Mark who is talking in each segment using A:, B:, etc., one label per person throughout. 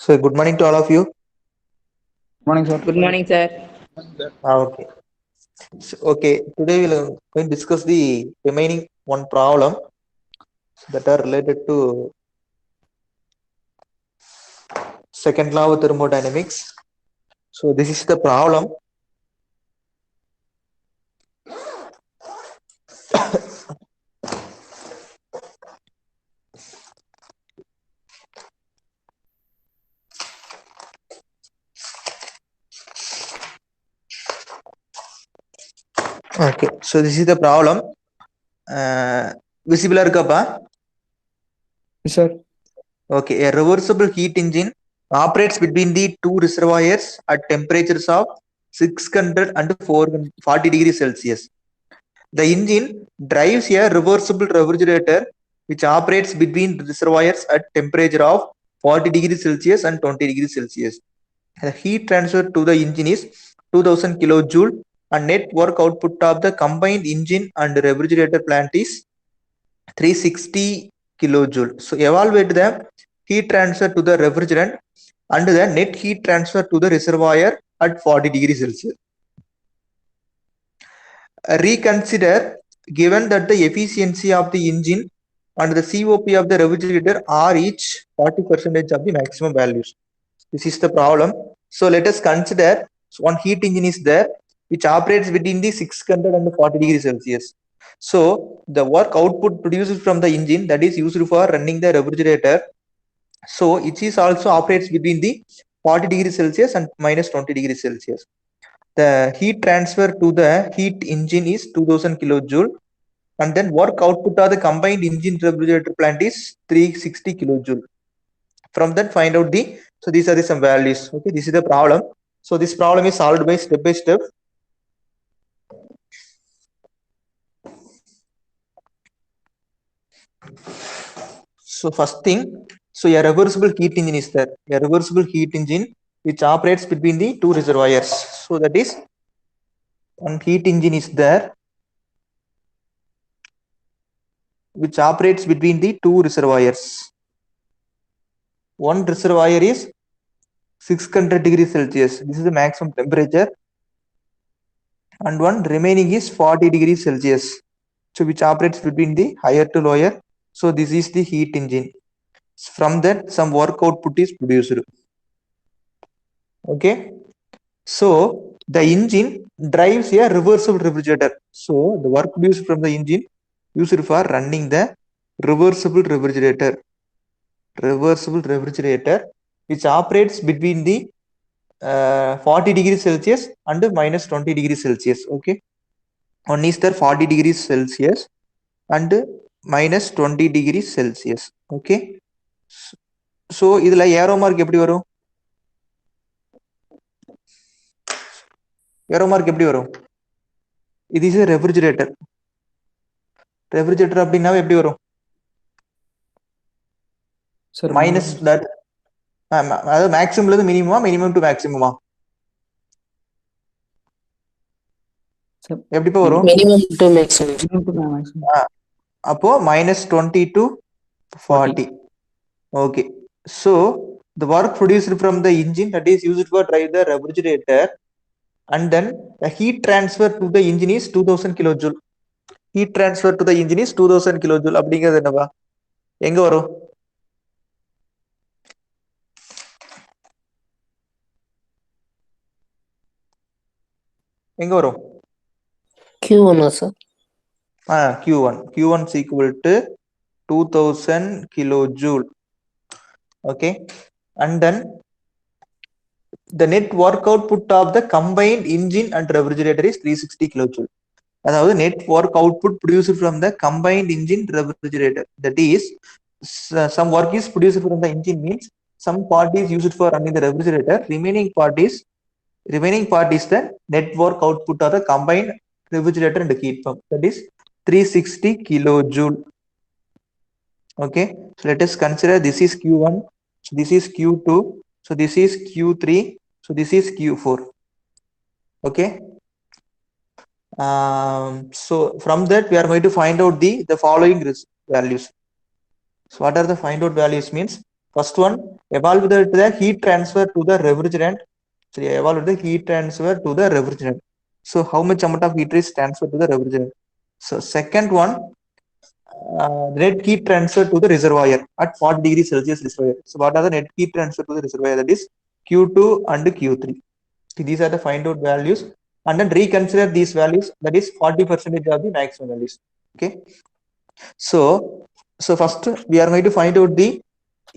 A: So good morning to all of you.
B: Morning, sir.
C: Good morning, sir.
A: Okay. Okay. Today we'll going to discuss the remaining one problem that are related to second law of thermodynamics. So this is the problem. Okay. So this is the problem. Visible இருக்காப்பா?
B: Yes, sir.
A: Okay. A reversible heat engine operates between the two reservoirs at temperatures of 600 and 440 degrees Celsius. The engine drives a reversible refrigerator which operates between reservoirs at temperature of 40 degrees Celsius and 20 degrees Celsius. The heat transfer to the engine is 2000 kilojoule and net work output of the combined engine and refrigerator plant is 360 kilojoule. So evaluate the heat transfer to the refrigerant and the net heat transfer to the reservoir at 40 degrees Celsius. Reconsider, given that the efficiency of the engine and the COP of the refrigerator are each 40% of the maximum values. This is the problem. So let us consider one heat engine is there which operates between the 600 and 40 degrees Celsius. So the work output produced from the engine that is used for running the refrigerator. So it is also operates between the 40 degrees Celsius and minus 20 degrees Celsius. The heat transfer to the heat engine is 2000 kilojoule and then work output of the combined engine refrigerator plant is 360 kilojoule. From that find out the, so these are the some values. Okay, this is the problem. So this problem is solved by step. So first thing, so a reversible heat engine is there, a reversible heat engine which operates between the two reservoirs. So that is one heat engine is there which operates between the two reservoirs. One reservoir is 600 degrees Celsius. This is the maximum temperature. And one remaining is 40 degrees Celsius. So which operates between the higher to lower. So this is the heat engine. From that some work output is produced. Okay. So the engine drives a reversible refrigerator. So the work produced from the engine used for running the reversible refrigerator. Reversible refrigerator which operates between the 40 degrees Celsius and minus 20 degrees Celsius. Okay. One is there 40 degrees Celsius and minus 20 degrees Celsius. Okay. So இதுல arrow mark எப்படி வரும்? Arrow mark எப்படி வரும்? இது is refrigerator. Refrigerator அப்படின்னா எப்படி வரும்? Minus that, அதாவது மேக்ஸிமம்ல இருந்து மினிமமா, மினிமம் டு மேக்ஸிமமா? எப்படிப்பா வரும்?
C: Minimum to maximum.
A: அப்போ minus 20 to 40. Okay. So the work produced from the engine that is used for drive the refrigerator and then the heat transfer to the engine is 2000 kilojoule. Heat transfer to the engine is 2000 kilojoule. அப்படிங்கிறது என்னவா? எங்க வரும்? எங்க வரும்?
C: Q1 sir.
A: Q1. Q1 is equal to 2000 kilojoule. Okay. And then the net work output of the combined engine and refrigerator is 360 kilojoule. அதாவது net work output produced from the combined engine refrigerator, that is some work is produced from the engine means some part is used for running the refrigerator, remaining part is the net work output of the combined refrigerator and heat pump, that is 360 kilojoule. Okay, so let us consider this is Q1, so this is Q2, so this is Q3, so this is Q4. Okay. So from that we are going to find out the following values. So what are the find out values means? First one, evaluate the heat transfer to the refrigerant. So evaluate the heat transfer to the refrigerant. So how much amount of heat is transferred to the refrigerant? So second one, net heat transfer to the reservoir at 40 degrees Celsius reservoir. So what are the net heat transfer to the reservoir? That is Q2 and Q3. These are the find out values, and then reconsider these values. That is 40% of the maximum values. Okay. So first we are going to find out the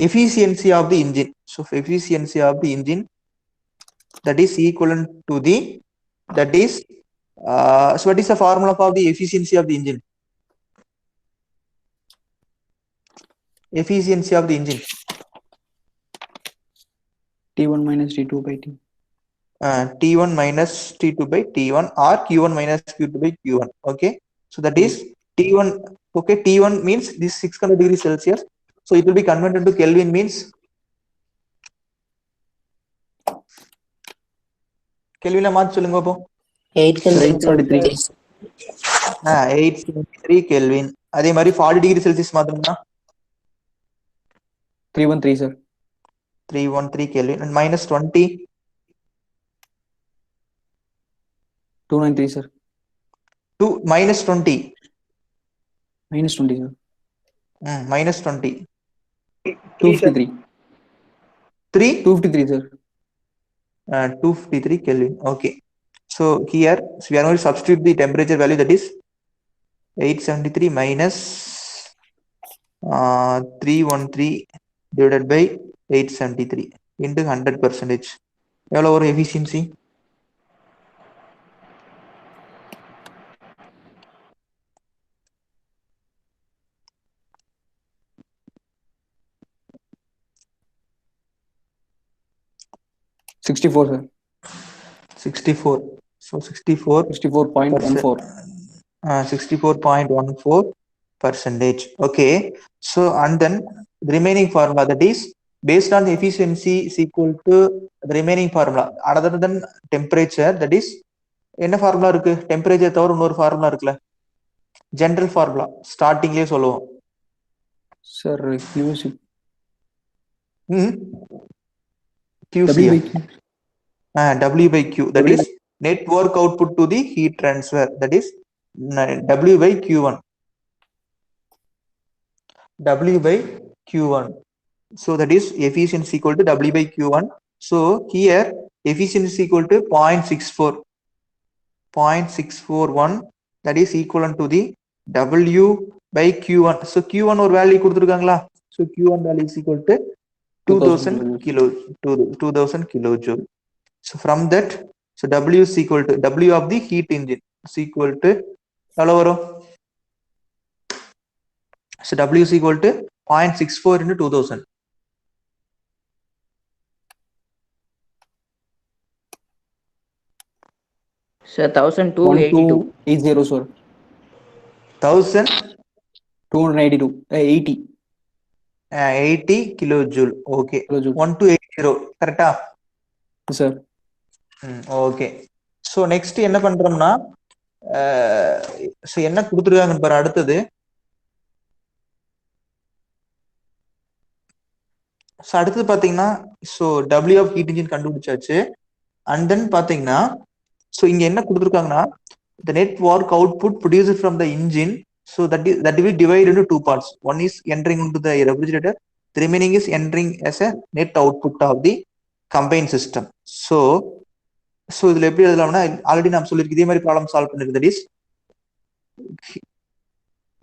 A: efficiency of the engine. So efficiency of the engine, that is equivalent to the, that is so what is the formula for the efficiency of the engine? Efficiency of the engine.
B: T1 minus T2 by T.
A: T1 minus T2 by T1 or Q1 minus Q2 by Q1. Okay. So that is T1. Okay. T1 means this 600 degrees Celsius. So it will be converted to Kelvin, means Kelvin மாத்தி சொல்லுங்க அப்போ. 873 Kelvin. அதே மாதிரி 40 degree Celsius மாத்தணும்னா
B: 313 sir.
A: 313 Kelvin and minus 20.
B: 293 sir.
A: Minus 20.
B: Minus 20 sir.
A: Minus 20.
B: 253. 253 sir.
A: 253 Kelvin. Okay. So here, so we are going to substitute the temperature value, that is 873 minus 313 divided by 873 into 100%. எவ்வளவு ஒரு efficiency?
B: $64 sir.
A: 64. So
B: 64.14.
A: 64.14%. Okay. So and then the remaining formula, that is based on the efficiency is equal to the remaining formula other than temperature. That is என்ன formula இருக்கு? Temperature தவிர இன்னொரு formula இருக்குல்ல, general formula ஸ்டார்டிங்லயே சொல்லுவோம்
B: sir. QC.
A: QC. W by Q, that is net work output to the heat transfer, that is W by Q1. W by Q1. So that is efficiency equal to W by Q1. So here efficiency equal to 0.641, that is equivalent to the W by Q1. So Q1 or value கொடுத்திருக்காங்களா? So Q1 value is equal to 2000 kilojoule. So from that, so W is equal to W of the heat engine is equal to எவ்வளவு வரும்? So W is equal to 0.64 into 2000.
D: Sir, 1282.
B: 80 sir. 1282. 80.
A: 80 kilojoule. Okay. 1280. கரெக்டா?
B: Sir.
A: Okay. So next என்ன பண்றோம்னா, என்ன கொடுத்துருக்காங்கன்னு பாரு. அடுத்தது அடுத்தது பாத்தீங்கன்னா, so W of heat engine கண்டுபிடிச்சாச்சு. அண்ட் தென் பாத்தீங்கன்னா, ஸோ இங்க என்ன கொடுத்துருக்காங்கன்னா, the net work output produced from the engine, so that will divide into two parts. One is entering into the refrigerator, the remaining is entering as a net output of the combined system. So இதுல எப்படி எழுதலாம்னா, already நான் சொல்லியிருக்கேன், இதே மாதிரி problem solve பண்ணிருக்கு. That is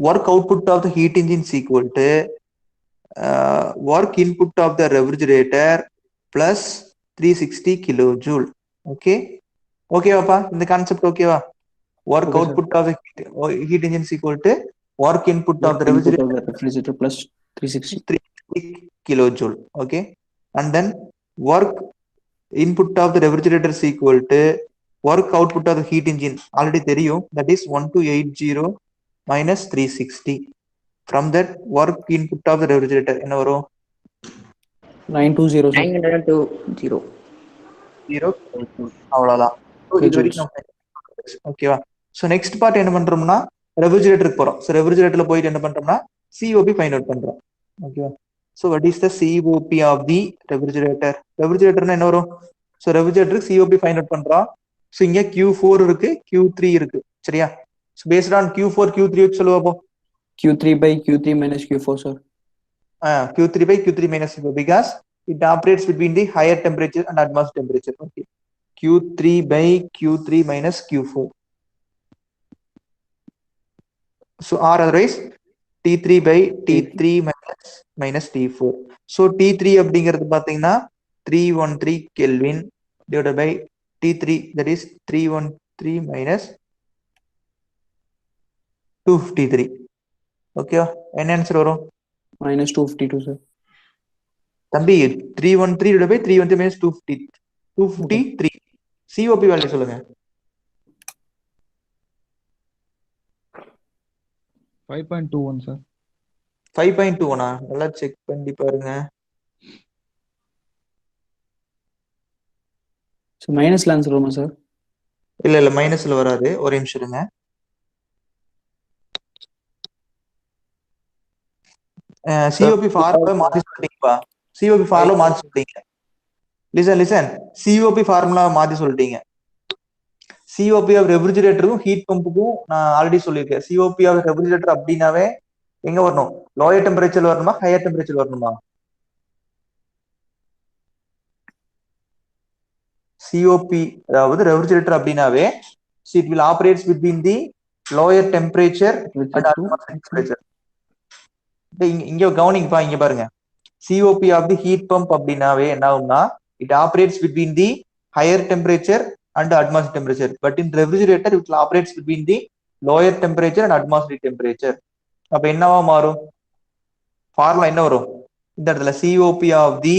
A: work output of the heat engine is equal to work input of the refrigerator plus 360 kilojoule. Okay. ஓகேவாப்பா இந்த concept? ஓகேவா? work
B: okay,
A: output sir. Of the heat engine is equal to work input of the refrigerator
B: plus 360
A: kilojoule. Okay. And then work input of the refrigerator is equal to work output of the heat engine, already தெரியும், that is 1280 minus 360. From that, work input of the refrigerator என்ன வரும்?
B: 920 sir.
D: 920.
A: அவ்வளவுதான். இது வரைக்கும் ஓகேவா? So next part என்ன பண்றோம்னா, ரெஃப்ரிஜரேட்டருக்கு போறோம். சோ ரெஃப்ரிஜரேட்டர்ல போயிட்டு என்ன பண்றோம்னா, சிஓபி ஃபைண்ட் அவுட் பண்றோம். ஓகேவா? So what is the COP of the refrigerator? Refrigerator என்ன வரும்? So refrigerator COP find out பண்றோம். So இங்க Q4 இருக்கு, Q3 இருக்கு. சரியா? So based on Q4, Q3 வச்சு சொல்லுவோம்.
B: Q3 by Q3 minus Q4, sir.
A: Q3 by Q3 minus Q4 because it operates between the higher temperature and atmospheric temperature. Okay. Q3 by Q3 minus Q4. So or otherwise T3 by T3 minus T4. So T3 அப்படிங்கிறது பாத்தீங்கன்னா 313 Kelvin divided by T3, that is 313 minus 253. Okay, என்ன answer வரும்?
B: Minus 252, sir.
A: தம்பி 313 divided by 313 minus 253. COP value சொல்லுங்க.
E: 5.21, sir.
A: 5.21 நல்லா check பண்ணி பாருங்க.
B: So minusல answer வருமா, sir?
A: இல்ல மைனஸ்ல வராது, ஒரு நிமிஷம் இருங்க. COP ஃபார்முலா மாத்தி சொல்லிட்டீங்கப்பா. COP ஃபார்முலா மாத்தி சொல்லிட்டீங்க. லிசன் COP ஃபார்முலா மாத்தி சொல்லிட்டீங்க. COP ஆஃப் ரெஃப்ரிஜரேட்டருக்கும் ஹீட் பம்புக்கும் நான் ஆல்ரெடி சொல்லியிருக்கேன். COP ஆஃப் ரெஃப்ரிஜரேட்டர் அப்படின்னாவே எங்க வரணும்? லோயர் டெம்பரேச்சர் வரணுமா, ஹையர் டெம்பரேச்சர் வரணுமா? COP அதாவது ரெஃப்ரிஜரேட்டர் அப்படின்னாவே it will operates between the lower temperature and atmospheric temperature. இங்க கவனிங்கப்பா, இங்க பாருங்க. COP of the heat pump அப்படின்னாவே என்ன ஆகும்னா it operates between the higher temperature and atmospheric temperature, but in refrigerator it will operates between the lower temperature and atmospheric temperature. அப்ப என்னவா மாறும்? Formula என்ன வரும் இந்த இடத்துல? COP ஆஃப் தி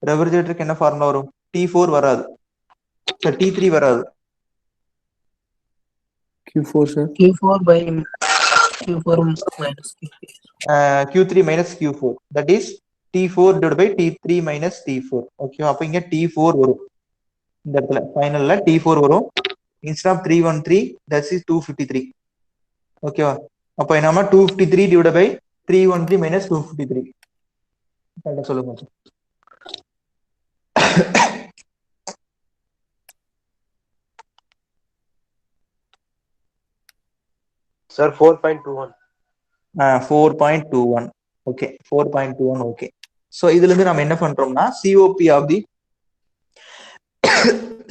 A: ரெஃப்ரிஜரேட்டருக்கு என்ன ஃபார்முலா வரும்? T4 வராது, T3 வராது.
B: Q4, sir.
C: Q4 by Q4 minus Q4.
A: Q3 minus Q4, that is T4 divided by T3 minus T4. Okay, அப்ப இங்க T4 வரும். இந்த இடத்துல ஃபைனல்ல T4 வரும். Instead of 313 that is 253. ஓகேவா? அப்ப என்னமா 253 divided by 313 minus 253. கரெக்ட்டா சொல்லுங்க.
F: Sir, 4.21.
A: 4.21. ஓகே, 4.21. ஓகே. சோ இதுல இருந்து நம்ம என்ன பண்றோம்னா COP of the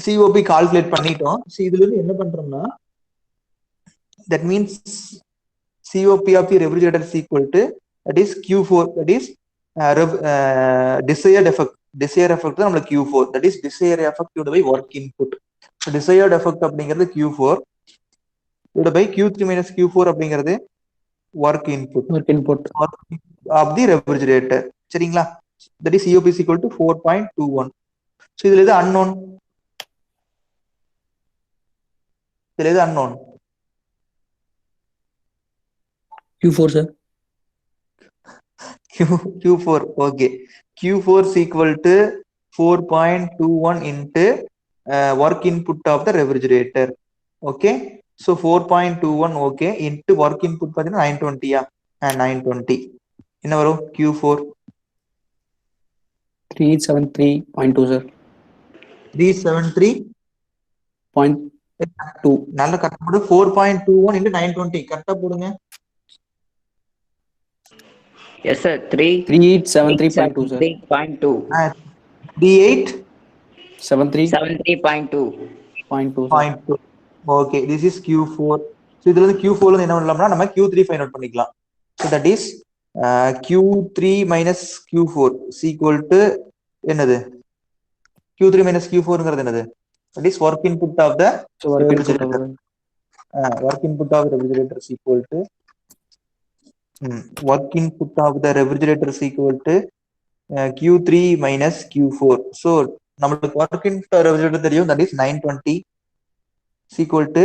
A: COP calculate பண்ணிட்டோம். சோ இதுல இருந்து என்ன பண்றோம்னா that means COP of the refrigerator is equal to, that is Q4, that is desired effect. Desired effect தான் நம்மளுக்கு Q4, that is desired effect divided by work input. So desired effect அப்படிங்கிறது Q4 divided by Q3 minus Q4 அப்படிங்கிறது work input of the refrigerator. சரிங்களா? That is COP is equal to 4.21. So இதுல இது unknown, இதுல இது unknown.
B: Q4, sir.
A: Q4, okay. Q4 is equal to 4.21 into work input of the refrigerator. Okay. So 4.21, okay, into work input பாத்தீங்கன்னா 920 and 920. என்ன வரும்? Q4
B: 373.2, sir.
A: 373.2. நல்ல கரெக்டா போடு. 4.21 into 920 கரெக்டா போடுங்க.
D: Yes, sir.
B: 3873.2, sir.
D: 3.2.
A: 3873.2.
B: 73.2.
A: Okay, this is Q4. So இதுல இருந்து Q4 ல என்ன பண்ணலாம்னா நம்ம Q3 ஃபைண்ட் அவுட் பண்ணிக்கலாம். So that is Q3 minus Q4 is equal to என்னது? Q3 minus Q4ங்கிறது என்னது? That is work input of the refrigerator. Work input of the refrigerator is equal to work input of the refrigerator is equal to Q3 minus Q4. So நம்மளுக்கு work input of refrigerator தெரியும், that is 920 is equal to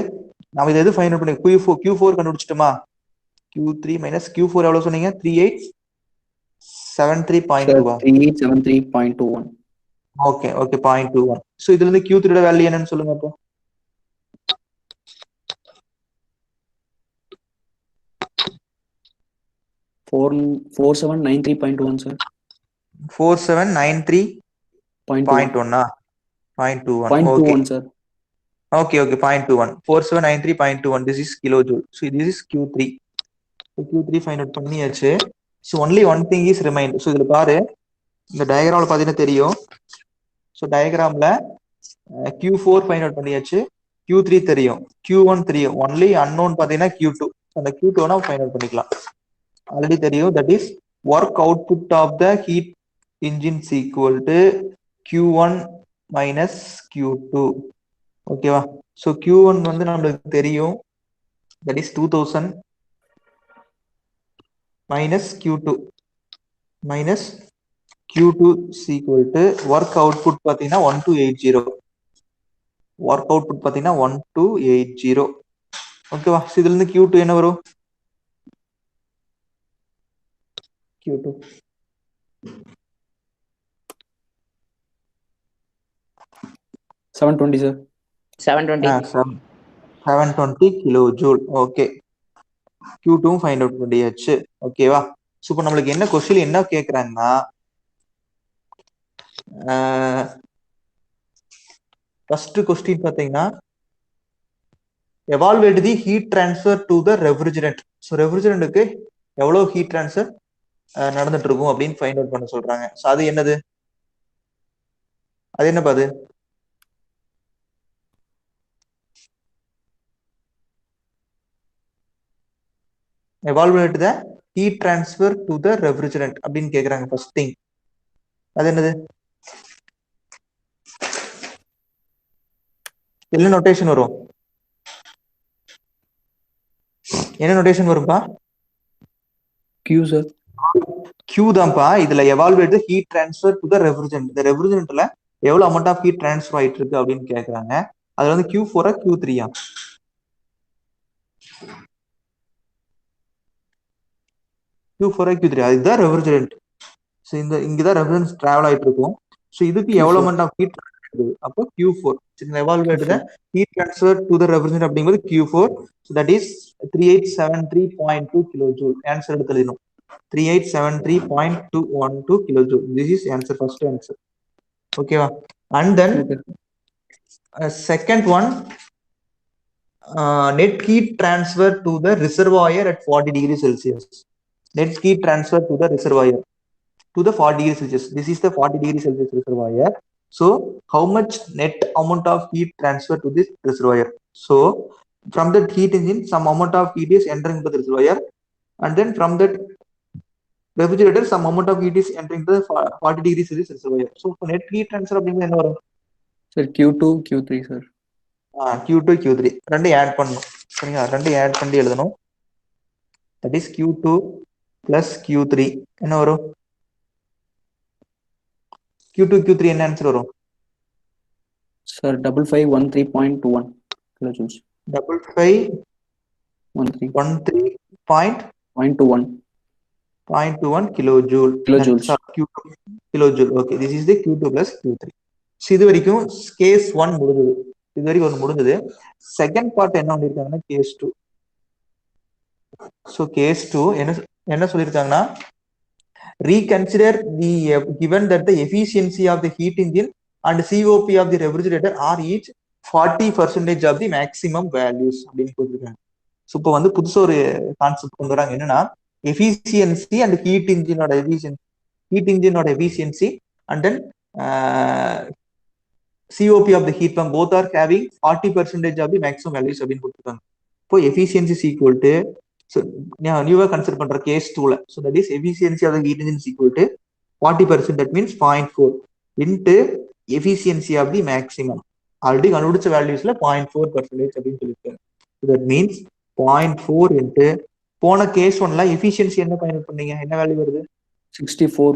A: நாம இதை எது find out பண்ணி Q4 கண்டுபிடிச்சிட்டோமா? Q3 minus Q4 எவ்வளவு சொன்னீங்க? 3873.2.
B: 3873.21.
A: Okay, 0.21. So இதுல இருந்து Q3 ஓட வேல்யூ என்னன்னு சொல்லுங்க அப்போ.
B: 4793.1, sir.
A: 4793.1
B: 0.21.
A: 0.21 okay
B: 0.21 sir.
A: okay 0.21 4793.21 this is kilojoule. So this is q3. So q3 find out பண்ணியாச்சு. So only one thing is remained. So இதுல பாரு இந்த டயகிராம்ல பாத்தீங்கன்னா தெரியும். So டயகிராம்ல q4 find out பண்ணியாச்சு, q3 தெரியும், q1 தெரியும். only unknown பாத்தீங்கன்னா q2. அந்த q2 னா find out பண்ணிக்கலாம். ஆல்ரெடி தெரியும், that is work output of the heat engine is equal to q1 minus q2. ஓகேவா? ஸோ q1 வந்து நம்மளுக்கு தெரியும், that is 2000 minus q2 minus q2 is equal to work output பார்த்தீங்கன்னா 1280. Work output பார்த்தீங்கன்னா 1280. ஓகேவா? இதுல இருந்து q2 என்ன வரும்? q2
B: 720 sir.
D: 720.
A: 720 kilojoule. Okay, q2 find out பண்ணியாச்சு. ஓகேவா? ஸோ இப்போ நம்மளுக்கு என்ன கொஸ்டின் என்ன கேட்குறாங்கன்னா, ஃபர்ஸ்ட் கொஸ்டின் பார்த்தீங்கன்னா evaluate the heat transfer to the refrigerant. So ரெஃப்ரிஜரண்ட்டுக்கு எவ்வளோ ஹீட் ட்ரான்ஸ்ஃபர் நடந்துட்டு இருக்கும் அப்படின்னு ஃபைண்ட் அவுட் பண்ண சொல்றாங்க. ஸோ அது என்னது? அது என்னப்பா அது? evaluate the heat transfer to the refrigerant அப்படின்னு கேக்குறாங்க. ஃபர்ஸ்ட் திங் அது என்னது? என்ன நோட்டேஷன் வரும்? என்ன நோட்டேஷன் வரும்பா?
B: Q sir.
A: Q தான்ப்பா. இதுல evaluate the heat transfer to the refrigerant. இந்த ரெஃப்ரிஜரண்ட்ல எவ்வளவு அமௌண்ட் ஆஃப் ஹீட் டிரான்ஸ்ஃபர் ஆயிட்டு இருக்கு அப்படின்னு கேக்குறாங்க. அதுல வந்து Q4 Q3 Q4 Q3 அதுதான் ரெஃப்ரிஜரண்ட். ஸோ இங்கதான் ரெஃப்ரிஜரன்ஸ் டிராவல் ஆயிட்டு இருக்கும். ஸோ இதுக்கு எவ்வளவு அமௌண்ட் ஆஃப் ஹீட் அப்போ Q4. evaluate the heat transfer to the refrigerant அப்படிங்கிறது Q4. so that is 3873.2 kilojoule. Answer எடுத்து எழுதணும். 3873.212 kilojoule. this is answer, first answer. ஓகேவா? and then second one, net heat transfer to the reservoir at 40 degrees Celsius. Net heat transfer to the reservoir to the 40 degrees Celsius. This is the 40 degrees Celsius reservoir. So how much net amount of heat transfer to this reservoir? So from that heat engine, some amount of heat is entering the reservoir, and then from that refrigerator, some amount of heat is entering the 40 degrees Celsius reservoir. So net heat transfer அப்படிங்கிறது என்ன வரும்?
B: Sir Q2 Q3 sir.
A: Q2 Q3 ரெண்டையும் add பண்ணணும். சரிங்களா? ரெண்டையும் add பண்ணி எழுதணும். that is Q2 plus Q3 என்ன வரும்? Q2 Q3 என்ன ஆன்சர் வரும்?
B: Sir 5513.21 kilojoules.
A: 5513.21 kilojoule.
B: Kilojoules.
A: Kilojoule. Okay, this is the Q2 plus Q3. So இது வரைக்கும் கேஸ் 1 முடிஞ்சது. இது வரைக்கும் ஒன்று முடிஞ்சது. செகண்ட் பார்ட் என்ன பண்ணிருக்காங்கன்னா கேஸ் 2. ஸோ கேஸ் 2 என்ன சொல்லியிருக்காங்கன்னா, reconsider the given that the efficiency of the heat engine and COP of the refrigerator are each 40% of the maximum values அப்படின்னு கொடுத்துருக்காங்க. ஸோ இப்போ வந்து புதுசு ஒரு கான்செப்ட் கொண்டு வராங்க. என்னன்னா, எஃபிசியன்சி அண்ட் ஹீட் இன்ஜினோட efficiency and then COP of the heat pump both are having 40% of the maximum values அப்படின்னு கொடுத்துருக்காங்க. இப்போ efficiency is equal to, so நியூவா கன்சிடர் பண்ற case 2ல, so that is efficiency of the heat engine is equal to 40%, that means 0.4 into efficiency of the maximum. Already கண்டுபிடிச்ச வேல்யூஸ்ல 0.4% அப்படின்னு சொல்லியிருக்காங்க. so that means 0.4 into போன case 1ல efficiency என்ன பயன்படுத்த பண்ணீங்க? என்ன வேல்யூ வருது?
B: 64.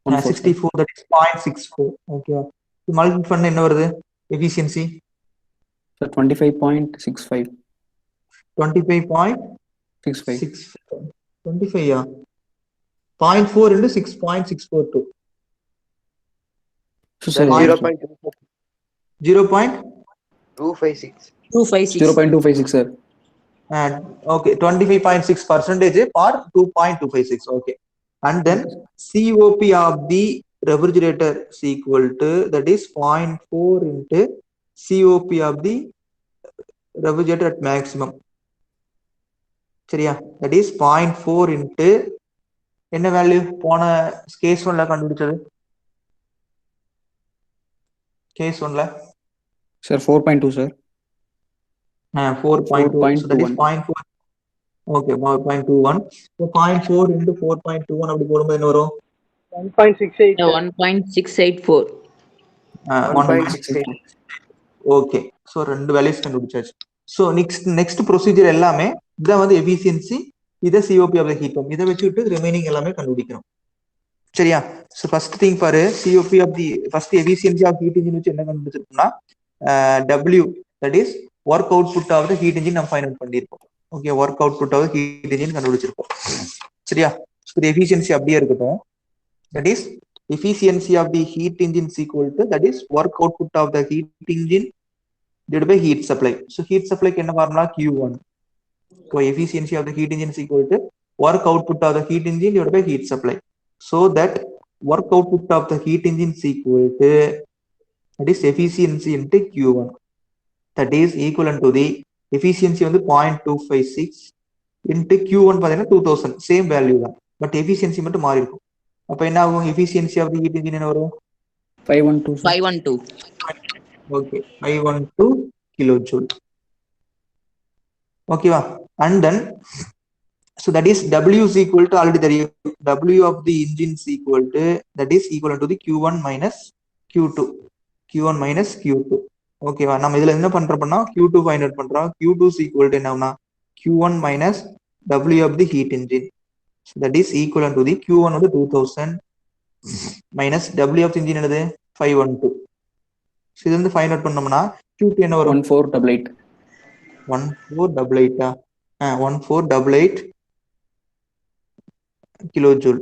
A: 64, that is 0.64. ஓகேவா? மல்டிபிள் பண்ண என்ன வருது efficiency?
B: 25.65.
A: 25.65. 25 0.4 into 6.642.
B: So sir
F: 0.256.
B: 0.256 sir.
A: Okay, 25.6% or 2.256. Okay, and then COP of the refrigerator is equal to, that is 0.4 into COP of the refrigerator at maximum. சரியா? That is 0.4 into என்ன value போன case 1ல கண்டுபிடிச்சது? Case 1ல
B: sir 4.2 sir
A: 4.2, so that is 0.4. okay, 0.21. so 0.4 into 4.21 அப்படி போடும்போது என்ன வரும்?
C: 1.68.
D: 1.684.
A: 1.68. ஓகே, ஸோ ரெண்டு வேல்யூஸ் கண்டுபிடிச்சாச்சு. ஸோ நெக்ஸ்ட் ப்ரொசீஜர் எல்லாமே இதான் வந்து எஃபிஷியன்சி, இதை COP of the heat pump, இதை வச்சுட்டு ரிமைனிங் எல்லாமே கண்டுபிடிக்கிறோம். சரியா? ஸோ ஃபர்ஸ்ட் திங் பாரு, COP of the first efficiency of heat engine வச்சு என்ன கண்டுபிடிச்சிருக்கோம்னா W, that is work output of the heat engine நம்ம ஃபைண்ட் அவுட் பண்ணியிருக்கோம். Okay, work output of heat engine கண்டுபிடிச்சிருக்கோம். சரியா? ஸோ எஃபிஷியன்சி அப்படியே இருக்கட்டும். That is efficiency of the heat engine is equal to, that is work output of the heat engine divided by heat supply. So heat supply என்ன formula? Q1. So efficiency of the heat engine is equal to work output of the heat engine divided by heat supply. So that work output of the heat engine is equal to, that is efficiency into Q1. That is equivalent to the efficiency வந்து 0.256 into Q1 பார்த்தீங்கன்னா 2000, same value தான், but efficiency மட்டும் மாறி இருக்கும். அப்ப என்ன ஆகும்? Efficiency of the heat engine என்ன வரும்?
D: 512.
A: Okay, 512 kilo joule. ஓகேவா? And then so that is W is equal to, already தெரியும், W of the engine is equal to, that is equal to the Q1 minus Q2. Q1 minus Q2. ஓகேவா? நம்ம இதுல என்ன பண்றோம்னா Q2 find out பண்றோம். Q2 is equal to என்னன்னா Q1 minus W of the heat engine. So that is equivalent to the Q1 வந்து 2000 minus W of the engine என்னது 512. So இது வந்து ஃபைண்ட் அவுட் பண்ணோம்னா Q2 என்ன வரும்?
B: 1488.
A: 1488 1488 கிலோ ஜூல்.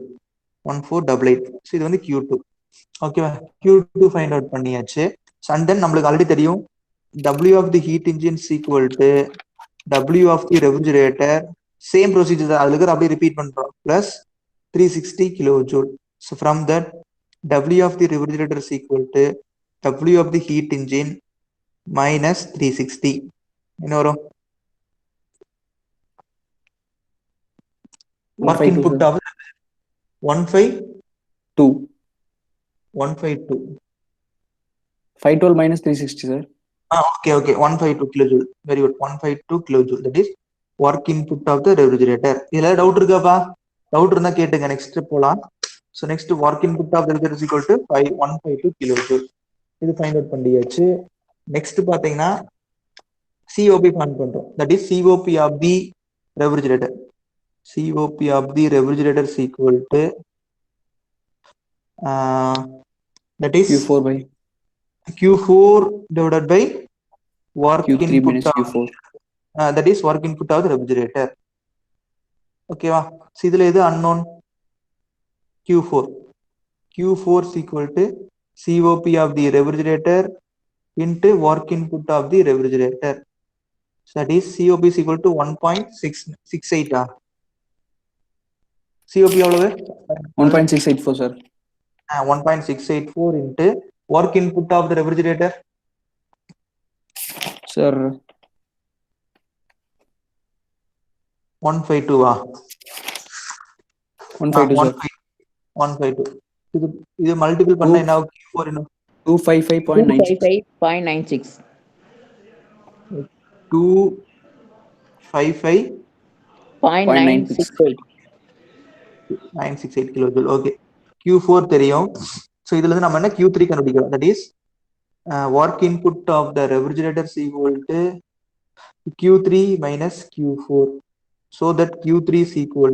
A: 1488. So இது வந்து Q2. ஓகேவா? Q2 ஃபைண்ட் அவுட் பண்ணியாச்சு. அண்ட் தென் நம்மளுக்கு ஆல்ரெடி தெரியும் W of the heat engine is equal to W of the refrigerator, same procedure தான், அதுல இருக்கிற அப்படியே ரிப்பீட் பண்றோம், plus 360 kilo joule. So from that W of the refrigerator is equal to W of the heat engine minus 360. என்ன வரும்? Work input of 152
B: 512 minus 360 sir.
A: Okay, 152 kilojoule. Very good. 152 kilojoule. That is work input of the refrigerator. இதுல doubt இருக்காப்பா? Doubt இருந்தா கேட்டுங்க, next போலாம். So next work input of the refrigerator is equal to 152 kilojoule. இது find out பண்ணியாச்சு. Next பாத்தீங்கன்னா COP find பண்றோம். That is COP of the refrigerator. COP of the refrigerator is equal to that is Q4 divided by work
B: Q3
A: input
B: minus
A: of
B: Q4.
A: That is work input of the refrigerator. Okay va? So idhula edu unknown? Q4 is equal to COP of the refrigerator into work input of the refrigerator. So that is COP is equal to 1.668. COP எவ்வளவு?
B: 1.684 sir.
A: 1.684 into work input of the refrigerator.
B: Sir
A: 152
B: 152 sir.
A: 152. இது multiple பண்ணா என்ன ஆகும்? Q4 என்ன?
B: 255.96.
D: 255.96.
A: 255.968 kilojoule. Okay, Q4 தெரியும். So இதுல இருந்து நம்ம என்ன Q3 கண்டுபிடிக்கிறோம். That is work input of the refrigerator equal to Q3 minus Q4. So that Q3 is equal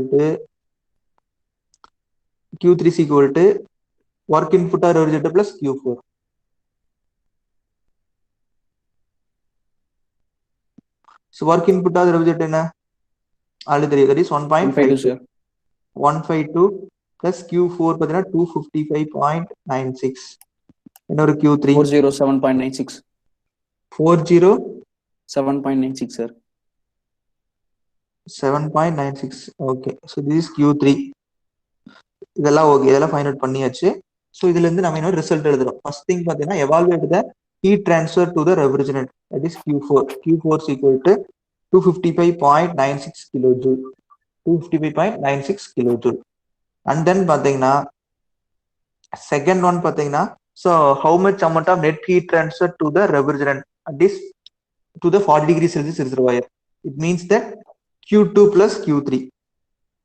A: to work input of refrigerator plus Q4. So work input of the refrigerator என்ன? Already தெரியும். That is 1.52
B: sir.
A: 152 plus Q4 பார்த்தீங்கன்னா 255.96. இன்னொரு Q3
B: 407.96.
A: 407.96
B: sir.
A: 7.96. Okay, so this is Q3. இதெல்லாம் okay, இதெல்லாம் find out பண்ணியாச்சு. So இதுல இருந்து நம்ம இன்னொரு ரிசல்ட் எழுதுறோம். ஃபர்ஸ்ட் திங் பார்த்தீங்கன்னா evaluate the heat transfer to the refrigerant, that is Q4. Q4 is equal to 255.96 kilojoule, 255.96 kilojoule. And then பார்த்தீங்கன்னா செகண்ட் ஒன் பார்த்தீங்கன்னா, so how much amount of net heat transfer to the refrigerant at is to the 40 degree Celsius reservoir. It means that Q2 plus Q3.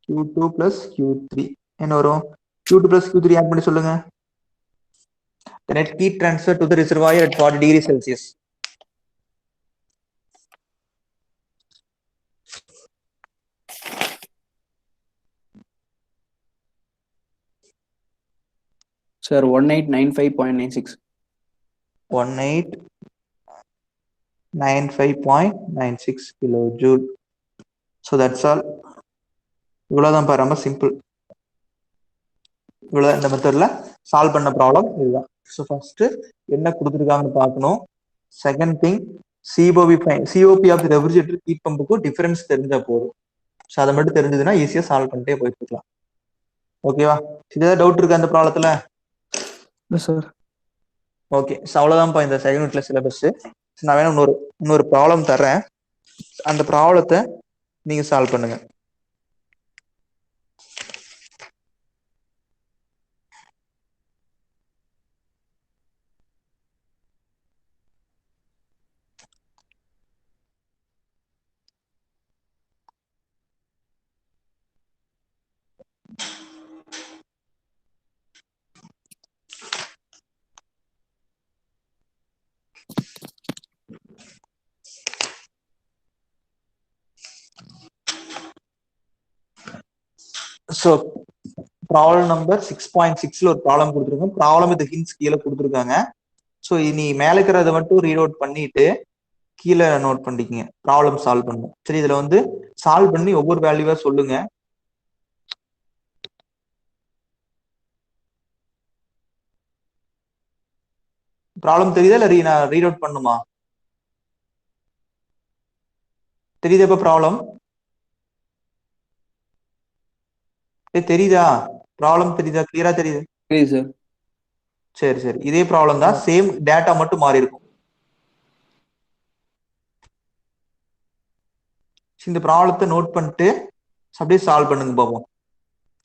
A: Q2 plus Q3 என்ன வரும்? Q2 plus Q3 add பண்ணி சொல்லுங்க. The net heat transfer to the reservoir at 40 degrees Celsius.
B: Sir, 1895.96.
A: 1895.96 kilojoule. So that's all. இவ்வளவுதான் பாரு, ரொம்ப simple. இவ்வளவுதான் இந்த மெத்தட்ல சால்வ் பண்ண ப்ராப்ளம் இதுதான். ஸோ ஃபர்ஸ்ட் என்ன கொடுத்துருக்காங்கன்னு பார்க்கணும். Second thing COP of refrigerator heat பம்புக்கும் டிஃபரன்ஸ் தெரிஞ்சா போதும். ஸோ அதை மட்டும் தெரிஞ்சதுன்னா ஈஸியா சால்வ் பண்ணிட்டே போயிட்டு இருக்கலாம். ஓகேவா? ஏதாவது டவுட் இருக்கா அந்த ப்ராப்ளத்துல?
B: சார்
A: ஓகே, ஸோ அவ்வளோதான்ப்பா இந்த செகண்ட் யூனிட்ல சிலபஸ். நான் வேணா இன்னொரு ப்ராப்ளம் தர்றேன், அந்த ப்ராப்ளத்தை நீங்க சால்வ் பண்ணுங்க. ஸோ ப்ராப்ளம் நம்பர் 6.6ல ஒரு ப்ராப்ளம் கொடுத்துருக்கோம். ப்ராப்ளம் இது ஹிண்ட்ஸ் கீழே கொடுத்துருக்காங்க. ஸோ இனி மேல இருக்கிறத மட்டும் ரீட் அவுட் பண்ணிட்டு கீழே நோட் பண்ணிக்கங்க. ப்ராப்ளம் சால்வ் பண்ணணும். சரி, இதுல வந்து சால்வ் பண்ணி ஒவ்வொரு வேல்யூவா சொல்லுங்க. ப்ராப்ளம் தெரியுதா இல்ல நான் ரீட் அவுட் பண்ணுமா? தெரியுதா இப்ப ப்ராப்ளம்? தெரியுதா? ப்ராப்ளம் தெரியுதா? கிளியரா தெரியுது?
B: புரியுது சார்.
A: சரி சரி, இதே ப்ராப்ளம் தான், சேம் டேட்டா மட்டும் மாறி இருக்கும். இந்த ப்ராப்ளத்தை நோட் பண்ணிட்டு அப்படியே சால்வ் பண்ணுங்க பாப்போம்.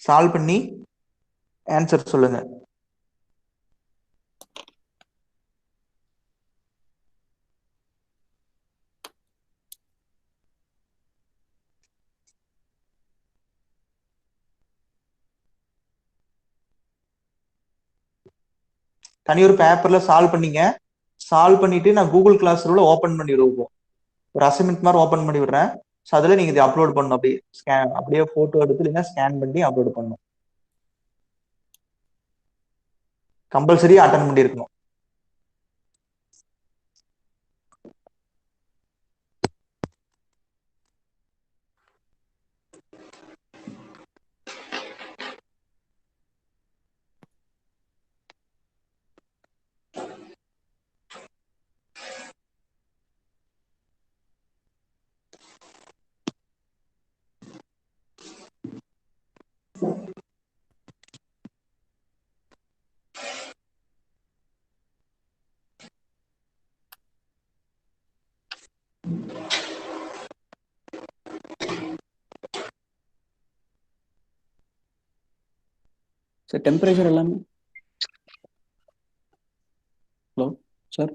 A: சால்வ் பண்ணி ஆன்சர் சொல்லுங்க. தனி ஒரு பேப்பர்ல சால்வ் பண்ணீங்க. சால்வ் பண்ணிட்டு நான் கூகுள் கிளாஸ் ரூம்ல ஓபன் பண்ணி விடுவோம். ஒரு அசைன்மெண்ட் மாதிரி ஓபன் பண்ணி விடுறேன். ஸோ அதில் நீங்க இதை அப்லோட் பண்ணணும். அப்படியே போட்டோ எடுத்து இல்லைன்னா ஸ்கேன் பண்ணி அப்லோட் பண்ணணும். கம்பல்சரி அட்டன் பண்ணியிருக்கணும்.
B: சார் டெம்பரேச்சர் எல்லாமே. Hello sir.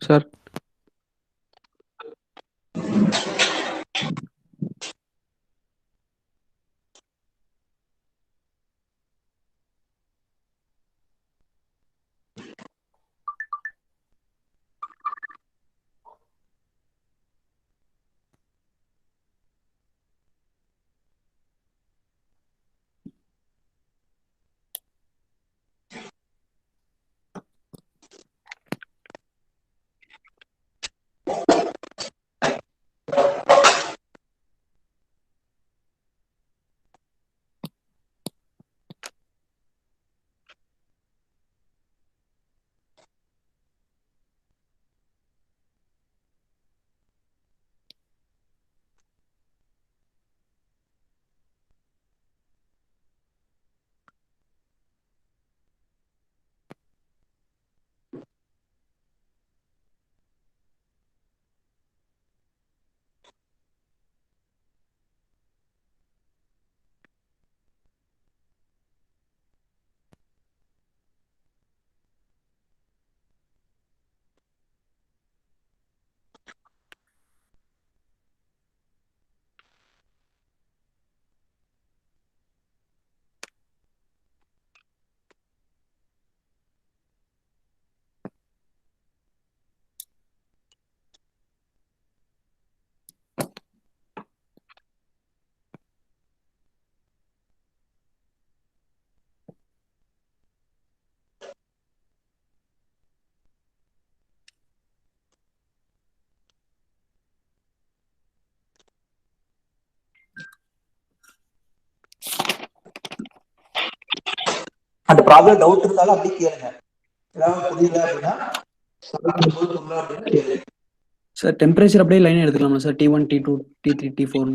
B: சார்
A: அந்த ப்ராப்ளம் டவுட் இருந்தாலும் அப்படியே கேளுங்க. ஏதாவது புரியல அப்படின்னா solve பண்ணும்போது புரியல அப்படின்னா கேளுங்க.
B: சார் டெம்பரேச்சர் அப்படியே லைன் எடுத்துக்கலாமா sir? T1 T2 T3 T4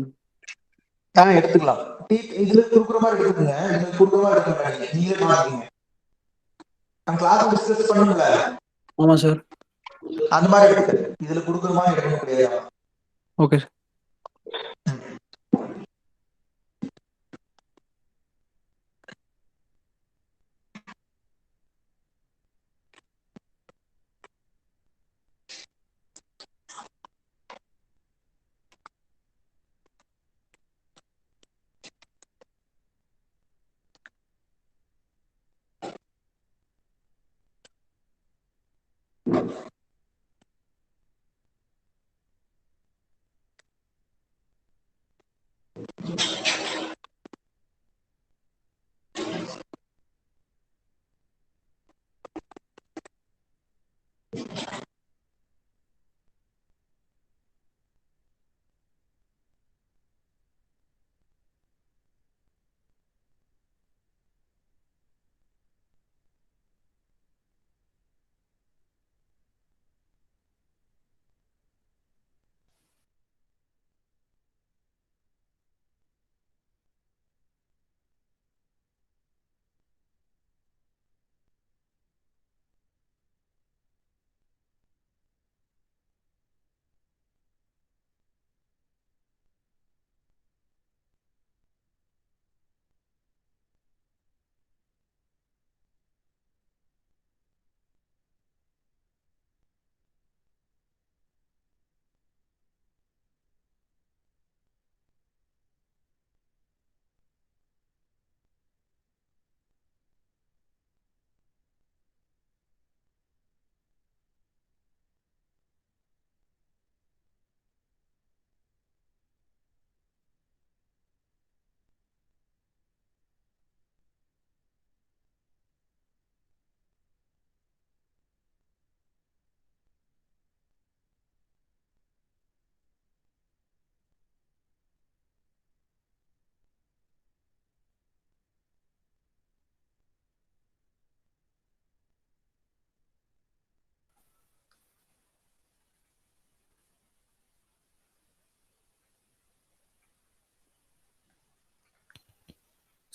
A: எடுத்துக்கலாம். இதுல குறுக்குற மாதிரி எடுத்துக்கோங்க. இதுல குறுக்குற மாதிரி எடுத்துக்கோங்க. நீங்களே பாத்துக்கீங்க. நான் கிளாஸ் டிஸ்கஸ் பண்ணல.
B: ஆமா சார்.
A: அந்த மாதிரி எடுத்து இதுல குடுக்குற மாதிரி எடுக்க முடியாது.
B: Okay sir.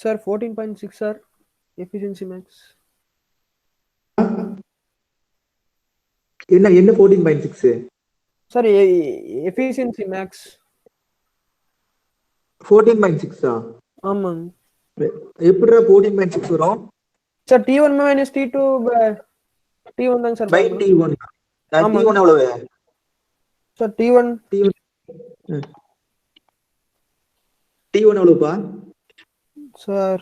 C: Sir, 14.6, sir. Efficiency max.
A: என்ன 14.6?
C: Sir, efficiency max.
A: 14.6
C: ஆமாங்க.
A: எப்படிடா 14.6 வரும்?
C: Sir T1 minus T2 T1 தாங்க சார்.
A: By T1. T1 எவ்வளவு?
C: சார் T1
A: எவ்வளவுப்பா?
C: சார்